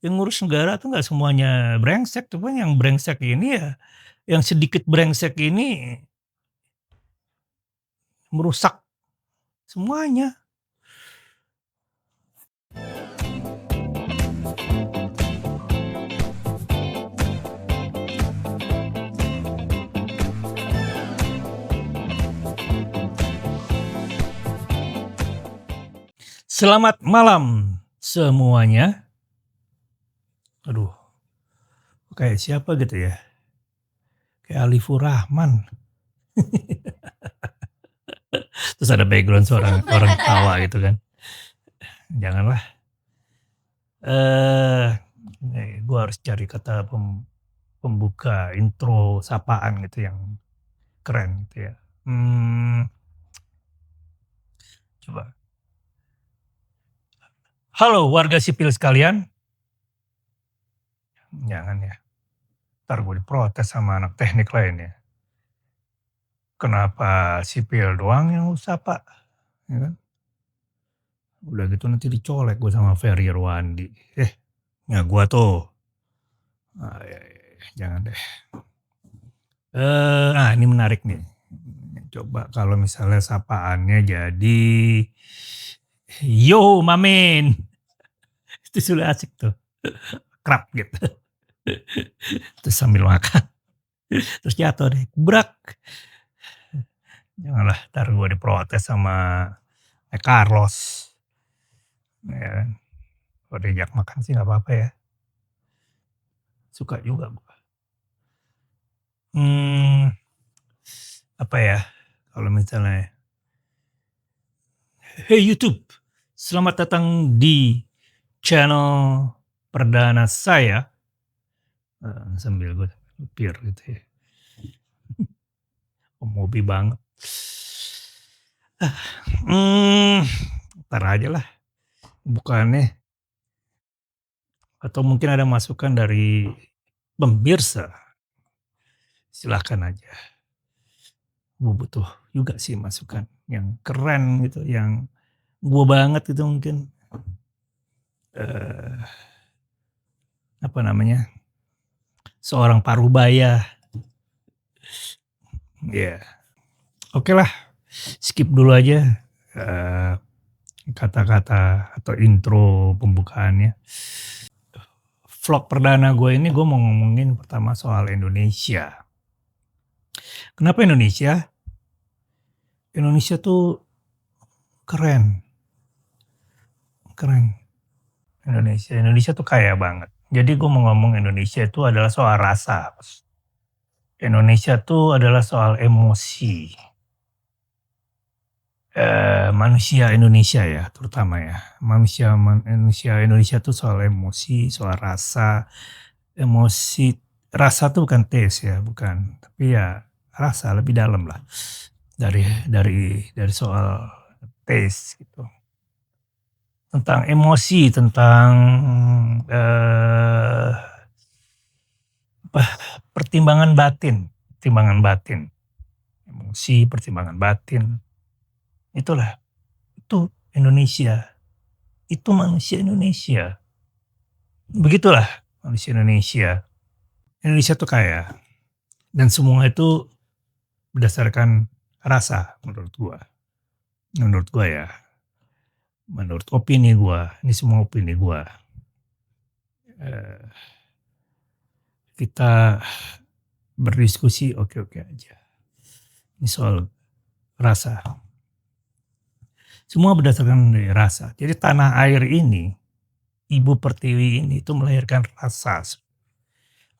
yang ngurus negara tuh nggak semuanya brengsek, cuman yang brengsek ini ya, yang sedikit brengsek ini merusak semuanya. Selamat malam semuanya. Aduh, kayak siapa gitu ya, kayak Alifur Rahman. Terus ada background suara orang ketawa gitu kan. Janganlah, eh gue harus cari kata pembuka intro sapaan gitu yang keren gitu ya. Coba. Halo warga sipil sekalian. Jangan ya, entar gue diprotes sama anak teknik lain ya. Kenapa sipil doang yang sapa, ya kan. Udah gitu nanti dicolek gue sama Ferry Irwandi. Ya gua tuh. Ya, jangan deh. Ini menarik nih. Coba kalau misalnya sapaannya jadi, "Yo Mamen." Itu sudah asik tuh. Krap gitu. Terus sambil makan. Terus jatuh deh, brak. Janganlah, entar gua diprotes sama Carlos. Ya kan. Kalau diajak makan sih nggak apa-apa ya. Suka juga gua. Apa ya, kalau misalnya, "Hey YouTube, selamat datang di channel perdana saya." Sambil gue nyupir gitu ya. Homobi banget. Entar aja lah bukannya, atau mungkin ada masukan dari pemirsa, silahkan aja. Gue butuh juga sih masukan yang keren gitu, yang gue banget gitu mungkin. Apa namanya, seorang parubaya. Ya, oke lah, skip dulu aja kata-kata atau intro pembukaannya. Vlog perdana gue ini gue mau ngomongin pertama soal Indonesia. Kenapa Indonesia? Indonesia tuh keren. Keren. Indonesia tuh kaya banget. Jadi gue mau ngomong Indonesia itu adalah soal rasa. Indonesia tuh adalah soal emosi. Manusia Indonesia ya, terutama ya. Manusia Indonesia tuh soal emosi, soal rasa. Emosi, rasa tuh bukan taste ya, bukan. Tapi ya rasa lebih dalam lah. Dari soal taste gitu. Tentang emosi, tentang pertimbangan batin. Emosi, pertimbangan batin. Itulah, itu Indonesia. Itu manusia Indonesia. Begitulah manusia Indonesia. Indonesia tuh kaya. Dan semua itu berdasarkan rasa menurut gua. Menurut gua ya. Menurut opini gua. Ini semua opini gua. Kita berdiskusi oke-oke aja. Ini soal rasa. Semua berdasarkan dari rasa. Jadi tanah air ini, Ibu Pertiwi ini itu melahirkan rasa.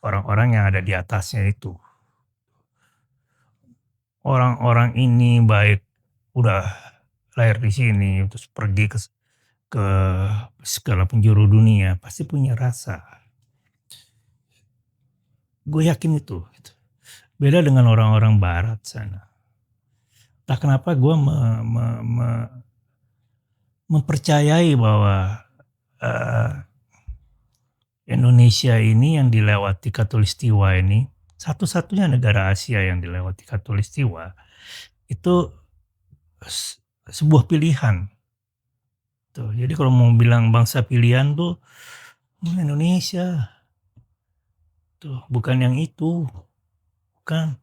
Orang-orang yang ada di atasnya itu. Orang-orang ini baik udah lahir di sini, terus pergi ke segala penjuru dunia, pasti punya rasa. Gue yakin itu. Gitu. Beda dengan orang-orang barat sana. Entah kenapa gue mempercayai bahwa Indonesia ini yang dilewati Katulistiwa ini, satu-satunya negara Asia yang dilewati Katulistiwa, itu sebuah pilihan. Tuh, jadi kalau mau bilang bangsa pilihan tuh Indonesia, tuh bukan yang itu, bukan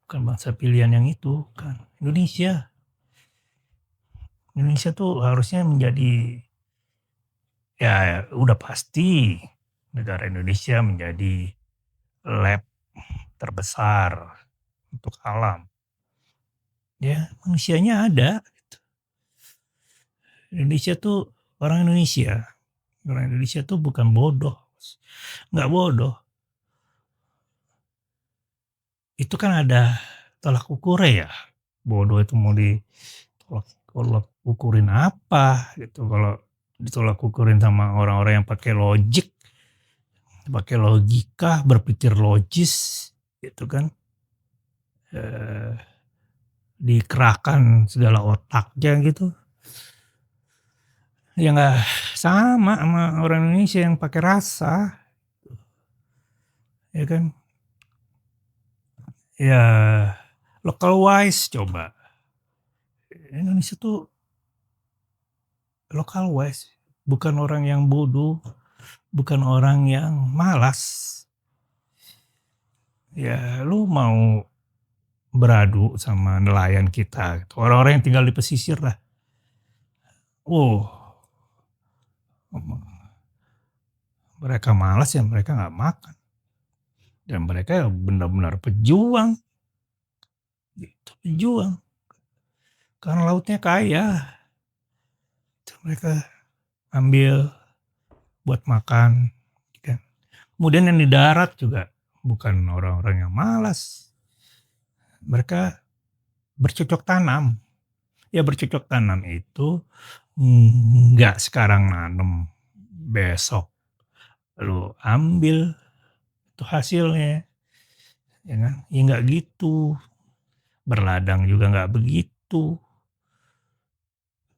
bukan bangsa pilihan yang itu, bukan. Indonesia. Indonesia tuh harusnya menjadi, ya udah pasti negara Indonesia menjadi lab terbesar untuk alam. Ya, manusianya ada. Indonesia tuh orang Indonesia. Orang Indonesia tuh bukan bodoh. Nggak bodoh. Itu kan ada tolak ukurnya ya. Bodoh itu mau ditolak tolak ukurin apa gitu. Kalau ditolak ukurin sama orang-orang yang pakai logik, pakai logika, berpikir logis gitu kan. Eh, dikerahkan segala otaknya gitu. Ya nggak sama orang Indonesia yang pakai rasa, ya kan. Ya local wise coba. Indonesia tuh local wise, bukan orang yang bodoh, bukan orang yang malas. Ya lu mau beradu sama nelayan kita gitu, orang-orang yang tinggal di pesisir lah. Oh, mereka malas ya mereka nggak makan. Dan mereka ya benar-benar pejuang, gitu, pejuang. Karena lautnya kaya, itu mereka ambil buat makan, kan. Kemudian yang di darat juga bukan orang-orang yang malas. Mereka bercocok tanam. Ya bercocok tanam itu nggak sekarang nanem, besok lu ambil itu hasilnya, ya kan. Ya nggak gitu, berladang juga nggak begitu.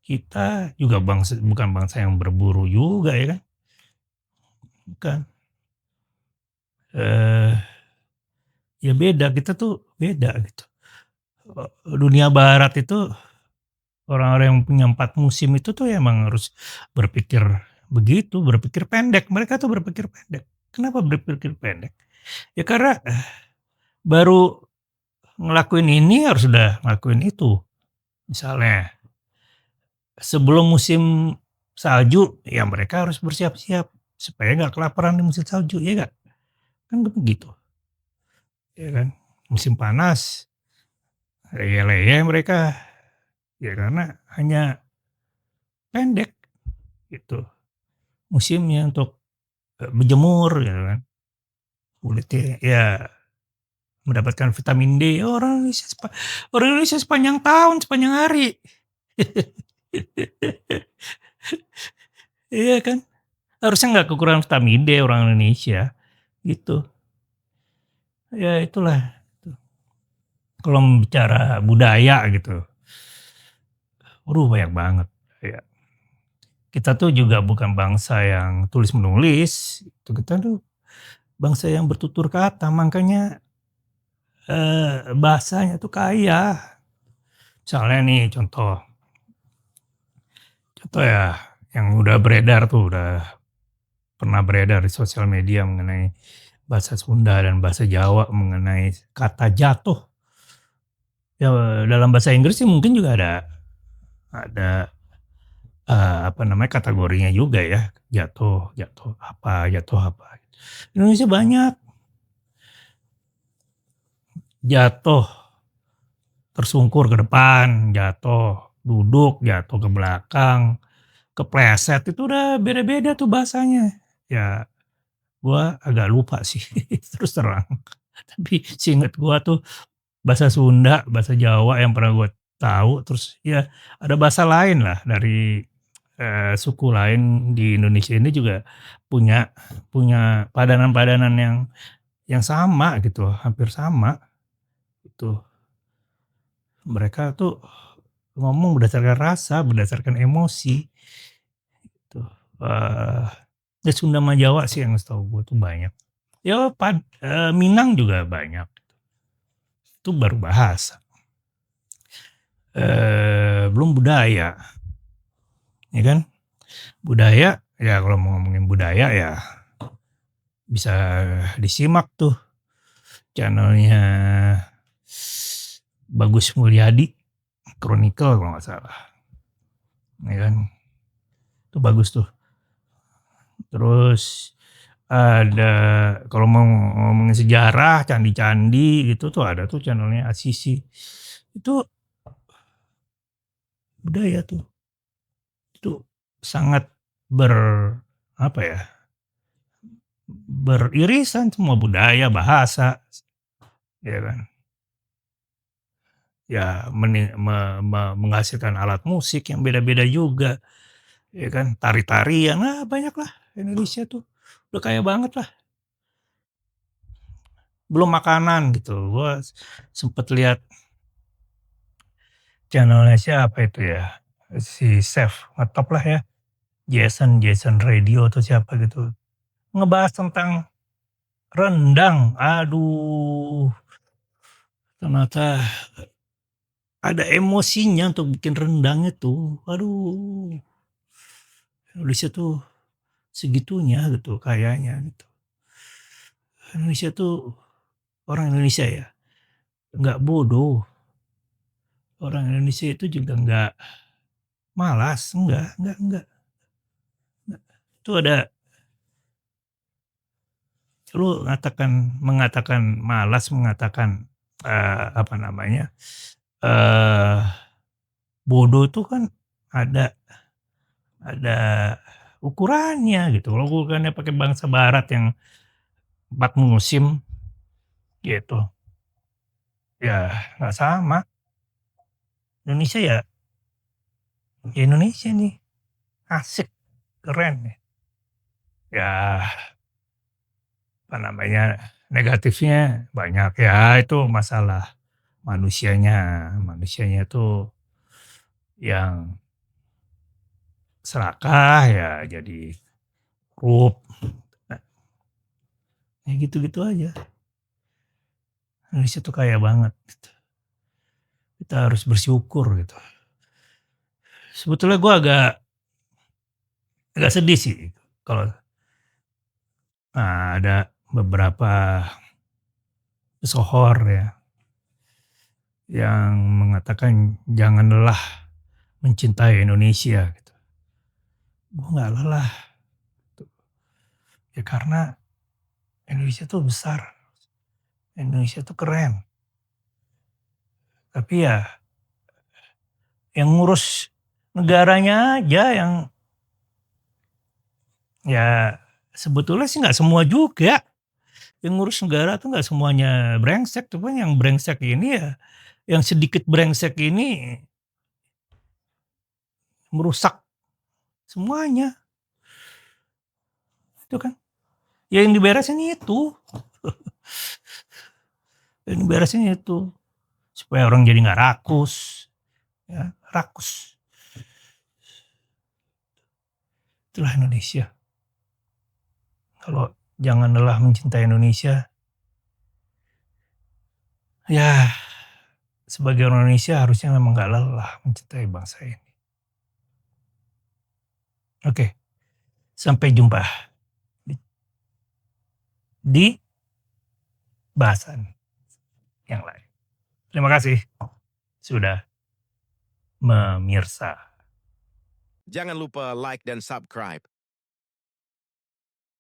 Kita juga bukan bangsa yang berburu juga ya kan, bukan. Eh, ya beda, kita tuh beda gitu. Dunia barat itu orang-orang yang punya 4 musim itu tuh emang harus berpikir begitu, berpikir pendek, mereka tuh berpikir pendek. Kenapa berpikir pendek? Ya karena baru ngelakuin ini harus udah ngelakuin itu. Misalnya sebelum musim salju, ya mereka harus bersiap-siap supaya nggak kelaparan di musim salju, ya nggak? Kan begitu, ya kan? Musim panas, leyeh-leyeh mereka, ya karena hanya pendek gitu musimnya untuk, berjemur gitu kan. Kulitnya ya mendapatkan vitamin D, orang Indonesia sepanjang tahun, sepanjang hari. Iya kan? Harusnya nggak kekurangan vitamin D orang Indonesia, gitu. Ya itulah, kalau bicara budaya gitu, waduh banyak banget, ya. Kita tuh juga bukan bangsa yang tulis-menulis, itu kita tuh bangsa yang bertutur kata, makanya, bahasanya tuh kaya. Misalnya nih contoh ya, yang udah beredar tuh, udah pernah beredar di sosial media mengenai bahasa Sunda dan bahasa Jawa mengenai kata jatuh. Ya dalam bahasa Inggris sih mungkin juga ada, apa namanya, kategorinya juga ya, jatuh apa. Indonesia banyak, jatuh, tersungkur ke depan, jatuh, duduk, jatuh ke belakang, kepleset, itu udah beda-beda tuh bahasanya. Ya gua agak lupa sih terus terang, tapi seinget gua tuh bahasa Sunda, bahasa Jawa yang pernah gue tahu, terus ya ada bahasa lain lah dari, suku lain di Indonesia ini juga punya punya padanan-padanan yang sama gitu, hampir sama gitu. Mereka tuh ngomong berdasarkan rasa, berdasarkan emosi gitu. Eee, ya Sunda sama Jawa sih yang setahu gue tuh banyak. Ya Minang juga banyak, itu baru bahasa. Belum budaya, ya kan? Budaya Ya kalau mau ngomongin budaya ya bisa disimak tuh channel-nya Bagus Mulyadi, Chronicle kalau nggak salah, ya kan? Itu bagus tuh. Terus ada kalau mau ngomongin sejarah, candi-candi gitu tuh ada tuh channelnya Asisi. Itu budaya tuh. Itu sangat apa ya, beririsan semua budaya, bahasa, ya kan. Ya menghasilkan alat musik yang beda-beda juga, ya kan, tari-tarian, banyak lah Indonesia tuh, udah kaya banget lah. Belum makanan gitu, gua sempet lihat channel-nya siapa itu ya, si Chef ngetop lah ya, Jason Jason Radio atau siapa gitu, ngebahas tentang rendang. Aduh, ternyata ada emosinya untuk bikin rendang itu. Aduh, Indonesia tuh segitunya gitu kayaknya gitu. Indonesia tuh orang Indonesia ya, nggak bodoh. Orang Indonesia itu juga nggak malas, enggak. Itu ada lu mengatakan malas, mengatakan, apa namanya, eee, bodoh itu kan ada ada ukurannya gitu. Kalau ukurannya pakai bangsa barat yang 4 musim gitu, ya nggak sama. Indonesia ya Indonesia nih, asik, keren ya. Ya apa namanya, negatifnya banyak, ya itu masalah manusianya. Manusianya tuh yang serakah ya jadi korup, nah, ya gitu-gitu aja. Indonesia tuh kaya banget gitu, kita harus bersyukur gitu. Sebetulnya gua agak sedih sih kalau, ada beberapa pesohor ya, yang mengatakan jangan lelah mencintai Indonesia gitu. Gua nggak lelah, ya karena Indonesia tuh besar, Indonesia tuh keren, tapi ya yang ngurus negaranya aja yang, ya sebetulnya sih nggak semua juga, yang ngurus negara tuh nggak semuanya brengsek, cuman yang brengsek ini ya, yang sedikit brengsek ini merusak semuanya, itu kan. Ya yang diberesin itu, yang diberesin itu, supaya orang jadi nggak rakus, ya rakus. Itulah Indonesia. Kalau jangan lelah mencintai Indonesia, ya sebagai orang Indonesia harusnya memang nggak lelah mencintai bangsa ini. Oke, sampai jumpa di di bahasan yang lain. Terima kasih sudah memirsa. Jangan lupa like dan subscribe